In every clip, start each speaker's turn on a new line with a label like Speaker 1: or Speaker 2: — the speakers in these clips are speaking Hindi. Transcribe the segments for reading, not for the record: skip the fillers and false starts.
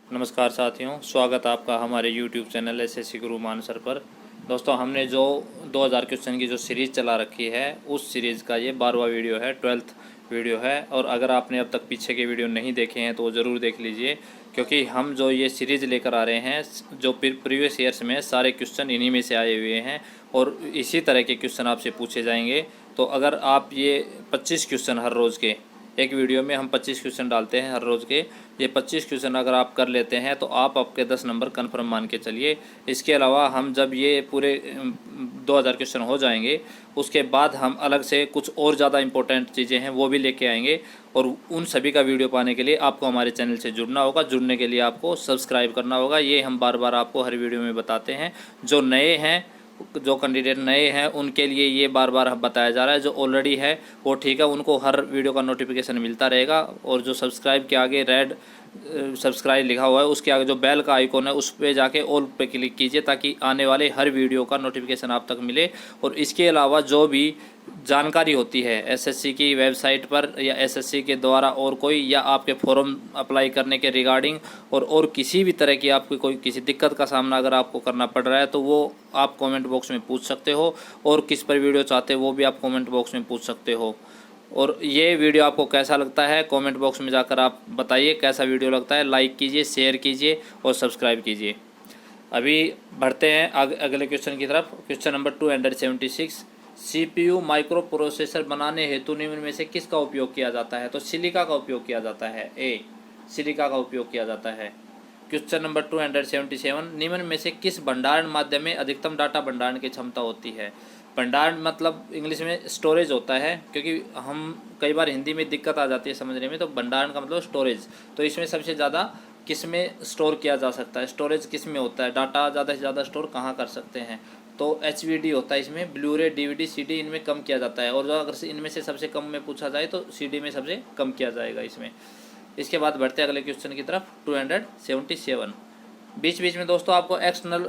Speaker 1: नमस्कार साथियों, स्वागत आपका हमारे YouTube चैनल एसएससी गुरु मानसर पर। दोस्तों, हमने जो 2000 क्वेश्चन की जो सीरीज़ चला रखी है, उस सीरीज़ का ये 12वां वीडियो है, 12th वीडियो है। और अगर आपने अब तक पीछे के वीडियो नहीं देखे हैं तो वो ज़रूर देख लीजिए, क्योंकि हम जो ये सीरीज़ लेकर आ रहे हैं, जो प्रीवियस ईयर्स में सारे क्वेश्चन इन्हीं में से आए हुए हैं और इसी तरह के क्वेश्चन आपसे पूछे जाएंगे। तो अगर आप ये 25 क्वेश्चन हर रोज़ के, एक वीडियो में हम 25 क्वेश्चन डालते हैं हर रोज़ के, ये 25 क्वेश्चन अगर आप कर लेते हैं तो आप आपके 10 नंबर कन्फर्म मान के चलिए। इसके अलावा हम जब ये पूरे 2000 क्वेश्चन हो जाएंगे, उसके बाद हम अलग से कुछ और ज़्यादा इंपॉर्टेंट चीज़ें हैं वो भी लेके आएंगे। और उन सभी का वीडियो पाने के लिए आपको हमारे चैनल से जुड़ना होगा। जुड़ने के लिए आपको सब्सक्राइब करना होगा। ये हम बार बार आपको हर वीडियो में बताते हैं। जो नए हैं, जो कैंडिडेट नए हैं, उनके लिए ये बार बार बताया जा रहा है। जो ऑलरेडी है वो ठीक है, उनको हर वीडियो का नोटिफिकेशन मिलता रहेगा। और जो सब्सक्राइब के आगे रेड सब्सक्राइब लिखा हुआ है, उसके आगे जो बेल का आइकॉन है उस पर जाके ऑल पे क्लिक कीजिए, ताकि आने वाले हर वीडियो का नोटिफिकेशन आप तक मिले। और इसके अलावा जो भी जानकारी होती है एसएससी की वेबसाइट पर या एसएससी के द्वारा और कोई, या आपके फॉर्म अप्लाई करने के रिगार्डिंग और किसी भी तरह की आपकी कोई किसी दिक्कत का सामना अगर आपको करना पड़ रहा है, तो वो आप कमेंट बॉक्स में पूछ सकते हो। और किस पर वीडियो चाहते हो वो भी आप कमेंट बॉक्स में पूछ सकते हो। और ये वीडियो आपको कैसा लगता है कमेंट बॉक्स में जाकर आप बताइए कैसा वीडियो लगता है। लाइक कीजिए, शेयर कीजिए और सब्सक्राइब कीजिए। अभी बढ़ते हैं अगले क्वेश्चन की तरफ। Question number 276, CPU micro processor बनाने हेतु निम्न में से किसका उपयोग किया जाता है? तो सिलिका का उपयोग किया जाता है। ए, सिलिका का उपयोग किया जाता है। क्वेश्चन नंबर 277, निम्न में से किस भंडारण माध्यम में अधिकतम डाटा भंडारण की क्षमता होती है? भंडारण मतलब इंग्लिश में स्टोरेज होता है, क्योंकि हम कई बार हिंदी में दिक्कत आ जाती है समझने में। तो भंडारण का मतलब स्टोरेज। तो इसमें सबसे ज़्यादा किस में स्टोर किया जा सकता है? स्टोरेज किस में होता है? डाटा ज़्यादा से ज़्यादा स्टोर कहाँ कर सकते हैं? तो HVD होता है इसमें। ब्लूरे, DVD, CD इनमें कम किया जाता है। और जो अगर इनमें से सबसे कम में पूछा जाए तो CD में सबसे कम किया जाएगा इसमें। इसके बाद बढ़ते हैं अगले क्वेश्चन की तरफ। 277, बीच बीच में दोस्तों आपको एक्सटर्नल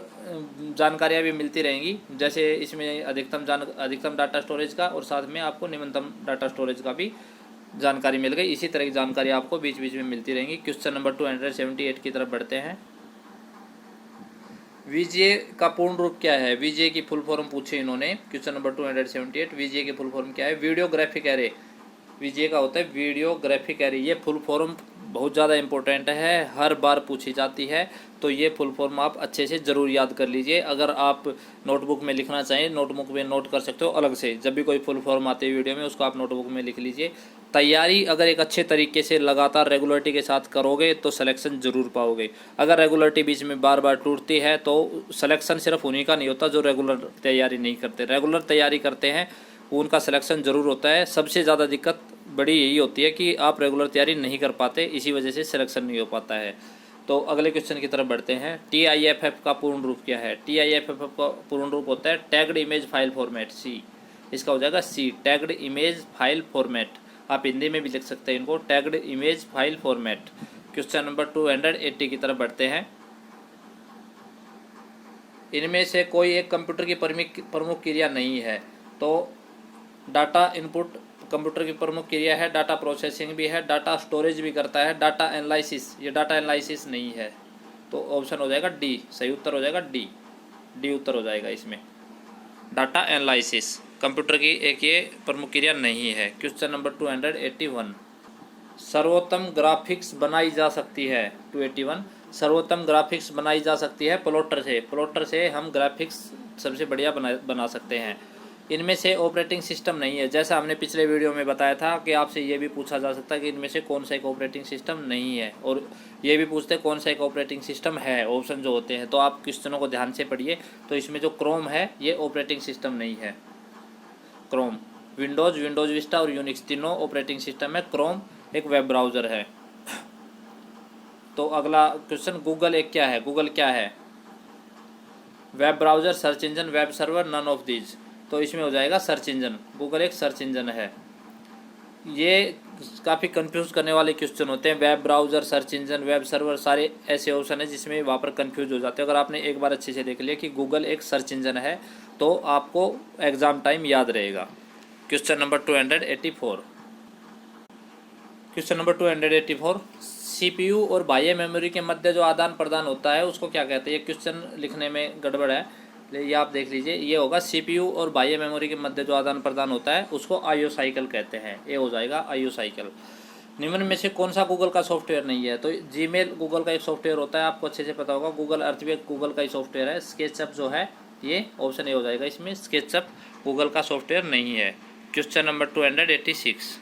Speaker 1: जानकारियाँ भी मिलती रहेंगी, जैसे इसमें अधिकतम डाटा स्टोरेज का और साथ में आपको निम्नतम डाटा स्टोरेज का भी जानकारी मिल गई। इसी तरह की जानकारी आपको बीच बीच में मिलती रहेंगी। क्वेश्चन नंबर 278 की तरफ बढ़ते हैं। VGA का पूर्ण रूप क्या है? VGA की फुल फॉर्म पूछे इन्होंने। क्वेश्चन नंबर 278, VGA की फुल फॉर्म क्या है? Video graphic array. VGA का होता है वीडियो ग्राफिक एरे। ये फुल फॉर्म बहुत ज़्यादा इंपॉर्टेंट है, हर बार पूछी जाती है। तो ये फुल फॉर्म आप अच्छे से ज़रूर याद कर लीजिए। अगर आप नोटबुक में लिखना चाहें, नोटबुक में नोट कर सकते हो अलग से। जब भी कोई फुल फॉर्म आती है वीडियो में, उसको आप नोटबुक में लिख लीजिए। तैयारी अगर एक अच्छे तरीके से लगातार रेगुलरिटी के साथ करोगे तो सिलेक्शन ज़रूर पाओगे। अगर रेगुलरिटी बीच में बार बार टूटती है तो सिलेक्शन सिर्फ उन्हीं का नहीं होता जो रेगुलर तैयारी नहीं करते। रेगुलर तैयारी करते हैं उनका सिलेक्शन ज़रूर होता है। सबसे ज़्यादा दिक्कत बड़ी यही होती है कि आप रेगुलर तैयारी नहीं कर पाते, इसी वजह से सिलेक्शन नहीं हो पाता है। तो अगले क्वेश्चन की तरफ बढ़ते हैं। TIFF का पूर्ण रूप क्या है? TIFF का पूर्ण रूप होता है टैग्ड इमेज फाइल फॉर्मेट। सी, इसका हो जाएगा सी, टैग्ड इमेज फाइल फॉर्मेट। आप हिंदी में भी लिख सकते हैं इनको, tagged image file format. Question number 280 की तरफ बढ़ते हैं। इनमें से कोई एक कंप्यूटर की प्रमुख क्रिया नहीं है। तो डाटा इनपुट कंप्यूटर की प्रमुख क्रिया है, डाटा प्रोसेसिंग भी है, डाटा स्टोरेज भी करता है, डाटा एनालिसिस, ये डाटा एनालिसिस नहीं है। तो ऑप्शन हो जाएगा डी, सही उत्तर हो जाएगा डी। डी उत्तर हो जाएगा इसमें। डाटा एनालिसिस कंप्यूटर की एक ये प्रमुख क्रिया नहीं है। क्वेश्चन नंबर 281, सर्वोत्तम ग्राफिक्स बनाई जा सकती है। 281, सर्वोत्तम ग्राफिक्स बनाई जा सकती है प्लॉटर से। प्लॉटर से हम ग्राफिक्स सबसे बढ़िया बना सकते हैं। इनमें से ऑपरेटिंग सिस्टम नहीं है। जैसा हमने पिछले वीडियो में बताया था कि आपसे ये भी पूछा जा सकता है कि इनमें से कौन सा एक ऑपरेटिंग सिस्टम नहीं है, और ये भी पूछते हैं कौन सा एक ऑपरेटिंग सिस्टम है, ऑप्शन जो होते हैं। तो आप क्वेश्चनों को ध्यान से पढ़िए। तो इसमें जो क्रोम है ये ऑपरेटिंग सिस्टम नहीं है। क्रोम, विंडोज़ विस्टा और यूनिक्स तीनों ऑपरेटिंग सिस्टम है। क्रोम एक वेब ब्राउज़र है। तो अगला क्वेश्चन, गूगल एक क्या है? गूगल क्या है? Web browser, search engine, web server, none of these. तो इसमें हो जाएगा सर्च इंजन। गूगल एक सर्च इंजन है। ये काफ़ी कंफ्यूज करने वाले क्वेश्चन होते हैं। Web browser, search engine, web server, सारे ऐसे ऑप्शन है जिसमें वहाँ पर कंफ्यूज हो जाते हैं। अगर आपने एक बार अच्छे से देख लिया कि गूगल एक सर्च इंजन है तो आपको एग्ज़ाम टाइम याद रहेगा। Question number 284, question number 284, CPU और बाह्य मेमोरी के मध्य जो आदान प्रदान होता है उसको क्या कहते हैं। ये क्वेश्चन लिखने में गड़बड़ है, ये आप देख लीजिए। ये होगा सीपीयू और बाह्य मेमोरी के मध्य जो आदान प्रदान होता है उसको आईओ साइकिल कहते हैं। ये हो जाएगा आईओ साइकिल। निम्न में से कौन सा गूगल का सॉफ्टवेयर नहीं है। तो जीमेल गूगल का एक सॉफ्टवेयर होता है, आपको अच्छे से पता होगा। गूगल अर्थ भी गूगल का ही सॉफ्टवेयर है। स्केचअप जो है ये ऑप्शन ए हो जाएगा, इसमें स्केचअप गूगल का सॉफ्टवेयर नहीं है। क्वेश्चन नंबर 286,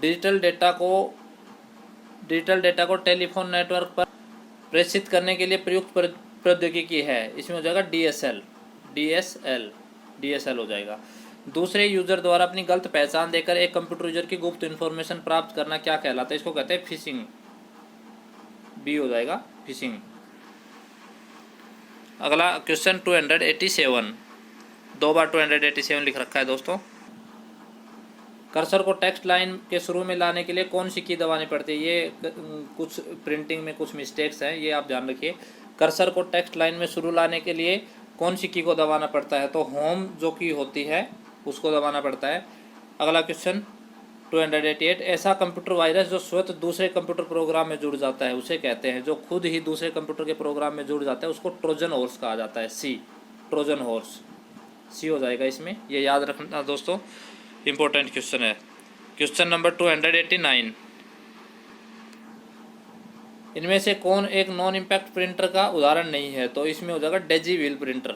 Speaker 1: डिजिटल डेटा को टेलीफोन नेटवर्क पर प्रेषित करने के लिए प्रयुक्त प्रौद्योगिकी है। इसमें हो जाएगा डीएसएल हो जाएगा। दूसरे यूजर द्वारा अपनी गलत पहचान देकर एक कंप्यूटर यूजर की गुप्त इन्फॉर्मेशन प्राप्त करना क्या कहलाता है। इसको कहते हैं फिशिंग। बी हो जाएगा फिशिंग। अगला क्वेश्चन 287, 2 बार 287 लिख रखा है दोस्तों। कर्सर को टेक्स्ट लाइन के शुरू में लाने के लिए कौन सी की दबानी पड़ती है। ये कुछ प्रिंटिंग में कुछ मिस्टेक्स हैं, ये आप ध्यान रखिए। कर्सर को टेक्स्ट लाइन में शुरू लाने के लिए कौन सी की को दबाना पड़ता है। तो होम जो की होती है उसको दबाना पड़ता है। अगला क्वेश्चन 288, ऐसा कंप्यूटर वायरस जो स्वतः दूसरे कंप्यूटर प्रोग्राम में जुड़ जाता है उसे कहते हैं। जो खुद ही दूसरे कंप्यूटर के प्रोग्राम में जुड़ जाता है उसको ट्रोजन हॉर्स कहा जाता है। सी, ट्रोजन हॉर्स, सी हो जाएगा इसमें। ये याद रखना दोस्तों, इंपॉर्टेंट क्वेश्चन है। क्वेश्चन नंबर 289, इनमें से कौन एक नॉन इम्पैक्ट प्रिंटर का उदाहरण नहीं है। तो इसमें हो जाएगा डेजी व्हील प्रिंटर।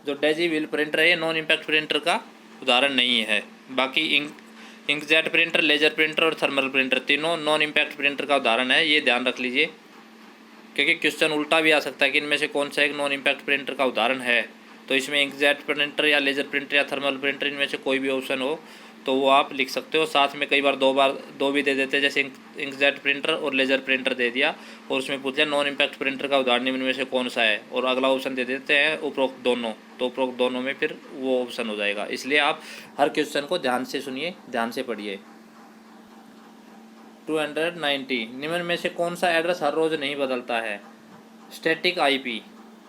Speaker 1: जो डेजी व्हील प्रिंटर है ये नॉन इम्पैक्ट प्रिंटर का उदाहरण नहीं है। बाकी इंकजेट प्रिंटर, लेजर प्रिंटर और थर्मल प्रिंटर तीनों नॉन इम्पैक्ट प्रिंटर का उदाहरण है। ये ध्यान रख लीजिए, क्योंकि क्वेश्चन उल्टा भी आ सकता है कि इनमें से कौन सा एक नॉन इम्पैक्ट प्रिंटर का उदाहरण है। तो इसमें इंकजेट प्रिंटर या लेजर प्रिंटर या थर्मल प्रिंटर इनमें से कोई भी ऑप्शन हो तो वो आप लिख सकते हो। साथ में कई बार दो भी दे देते हैं, जैसे इंकजेट प्रिंटर और लेजर प्रिंटर दे दिया और उसमें पूछ लिया नॉन इम्पैक्ट प्रिंटर का उदाहरण इनमें से कौन सा है, और अगला ऑप्शन दे देते हैं उपरोक्त दोनों। तो उपरोक्त दोनों में फिर वो ऑप्शन हो जाएगा। इसलिए आप हर क्वेश्चन को ध्यान से सुनिए, ध्यान से पढ़िए। 290, निम्न में से कौन सा एड्रेस हर रोज नहीं बदलता है। स्टैटिक आईपी,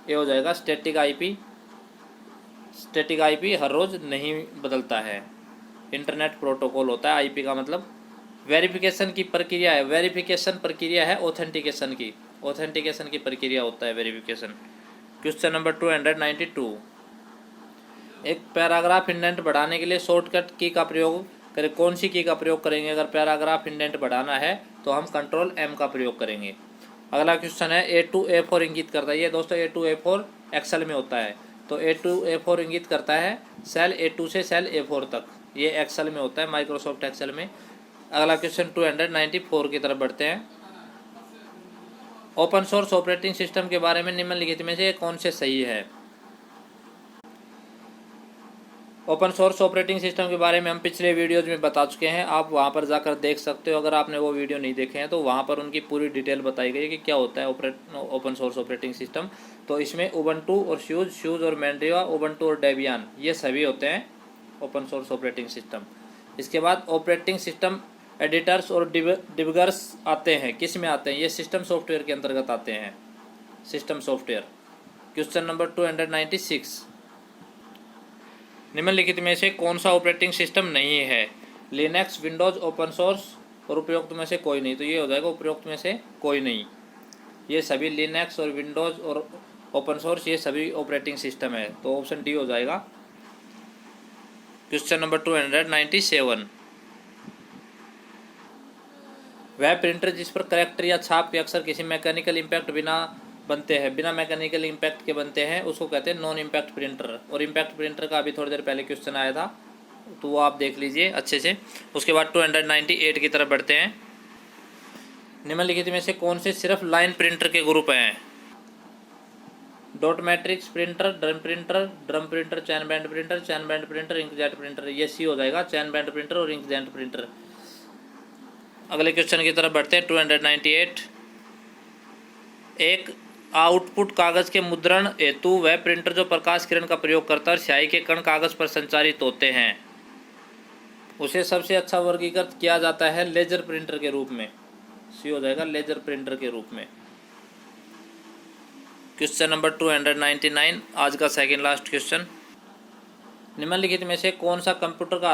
Speaker 1: ये हो जाएगा स्टैटिक आईपी। स्टैटिक आईपी हर रोज नहीं बदलता है। इंटरनेट प्रोटोकॉल होता है आईपी का मतलब। वेरिफिकेशन की प्रक्रिया है, वेरिफिकेशन प्रक्रिया है ऑथेंटिकेशन की, ऑथेंटिकेशन की प्रक्रिया होता है वेरिफिकेशन। क्वेश्चन नंबर 292, एक पैराग्राफ इंडेंट बढ़ाने के लिए शॉर्टकट की का प्रयोग करें। कौन सी की का प्रयोग करेंगे। अगर पैराग्राफ इंडेंट बढ़ाना है तो हम कंट्रोल एम का प्रयोग करेंगे। अगला क्वेश्चन है A2 A4 इंगित करता है। ये दोस्तों A2 A4 एक्सेल में होता है। तो A2 A4 इंगित करता है सेल A2 से सेल A4 तक, ये एक्सेल में होता है, माइक्रोसॉफ्ट एक्सेल में। अगला क्वेश्चन 294 की तरफ बढ़ते हैं। ओपन सोर्स ऑपरेटिंग सिस्टम के बारे में निम्नलिखित में से कौन से सही है। ओपन सोर्स ऑपरेटिंग सिस्टम के बारे में हम पिछले वीडियोज़ में बता चुके हैं, आप वहां पर जाकर देख सकते हो। अगर आपने वो वीडियो नहीं देखे हैं तो वहां पर उनकी पूरी डिटेल बताई गई है कि क्या होता है ओपन सोर्स ऑपरेटिंग सिस्टम। तो इसमें उबंटू और स्यूज और मैंड्रिया, उबंटू और डेबियन, ये सभी होते हैं ओपन सोर्स ऑपरेटिंग सिस्टम। इसके बाद ऑपरेटिंग सिस्टम एडिटर्स और डिबगर्स आते हैं। किस में आते हैं। ये सिस्टम सॉफ्टवेयर के अंतर्गत आते हैं, सिस्टम सॉफ्टवेयर। क्वेश्चन नंबर 296, निम्नलिखित में से कौन सा ऑपरेटिंग सिस्टम नहीं है। लिनक्स, विंडोज़, ओपन सोर्स और उपयुक्त में से कोई नहीं। तो ये हो जाएगा उपयुक्त में से कोई नहीं। ये सभी लिनक्स और विंडोज़ और ओपन सोर्स ये सभी ऑपरेटिंग सिस्टम है। तो ऑप्शन डी हो जाएगा। क्वेश्चन नंबर 297, वह प्रिंटर जिस पर कैरेक्टर या छाप के अक्षर किसी मैकेनिकल इम्पैक्ट बिना बनते हैं, बिना मैकेनिकल इम्पैक्ट के बनते हैं, उसको कहते हैं नॉन इम्पैक्ट प्रिंटर। और इम्पैक्ट प्रिंटर का अभी थोड़ी देर पहले क्वेश्चन आया था, तो वो आप देख लीजिए अच्छे से। उसके बाद 298 की तरफ बढ़ते हैं। निम्नलिखित में से कौन से सिर्फ लाइन प्रिंटर के ग्रुप हैं। Dot matrix printer, drum printer, chain band printer, inkjet printer. ये सी हो जाएगा, चैन बैंड प्रिंटर और इंकजेट प्रिंटर। अगले क्वेश्चन की तरफ बढ़ते हैं 298, एक आउटपुट कागज के मुद्रण हेतु वह प्रिंटर जो प्रकाश किरण का प्रयोग करता है और स्याही के कण कागज पर संचारित होते हैं, उसे सबसे अच्छा वर्गीकृत किया जाता है लेजर प्रिंटर के रूप में। सी हो जाएगा, लेजर प्रिंटर के रूप में। क्वेश्चन नंबर 299, आज का सेकंड लास्ट क्वेश्चन। निम्नलिखित में से कौन सा कंप्यूटर का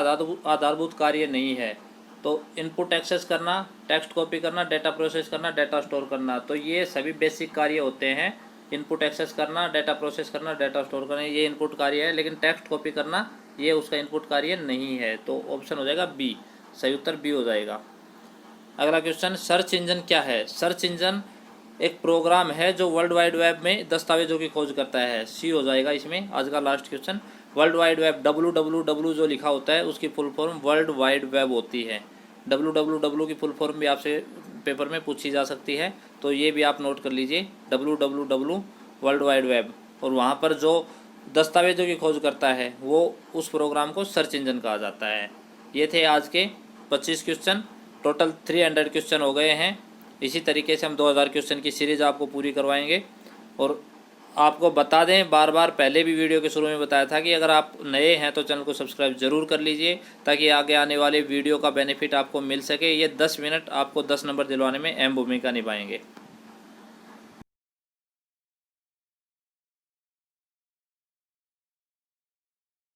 Speaker 1: आधारभूत कार्य नहीं है। तो इनपुट एक्सेस करना, टेक्स्ट कॉपी करना, डेटा प्रोसेस करना, डेटा स्टोर करना, तो ये सभी बेसिक कार्य होते हैं। इनपुट एक्सेस करना, डेटा प्रोसेस करना, डेटा स्टोर करना, ये इनपुट कार्य है। लेकिन टेक्स्ट कॉपी करना ये उसका इनपुट कार्य नहीं है। तो ऑप्शन हो जाएगा बी, सही उत्तर बी हो जाएगा। अगला क्वेश्चन, सर्च इंजन क्या है? सर्च इंजन एक प्रोग्राम है जो वर्ल्ड वाइड वेब में दस्तावेजों की खोज करता है। सी हो जाएगा इसमें। आज का last question, world wide web, www जो लिखा होता है उसकी full form world wide web होती है। www की फुल फॉर्म भी आपसे पेपर में पूछी जा सकती है, तो ये भी आप नोट कर लीजिए, www वर्ल्ड वाइड वेब। और वहाँ पर जो दस्तावेजों की खोज करता है वो उस प्रोग्राम को सर्च इंजन कहा जाता है। ये थे आज के 25 क्वेश्चन, टोटल 300 क्वेश्चन हो गए हैं। इसी तरीके से हम 2000 क्वेश्चन की सीरीज़ आपको पूरी करवाएंगे। और आपको बता दें, बार बार पहले भी वीडियो के शुरू में बताया था कि अगर आप नए हैं तो चैनल को सब्सक्राइब ज़रूर कर लीजिए, ताकि आगे आने वाले वीडियो का बेनिफिट आपको मिल सके। ये 10 मिनट आपको 10 नंबर दिलवाने में अहम भूमिका निभाएंगे।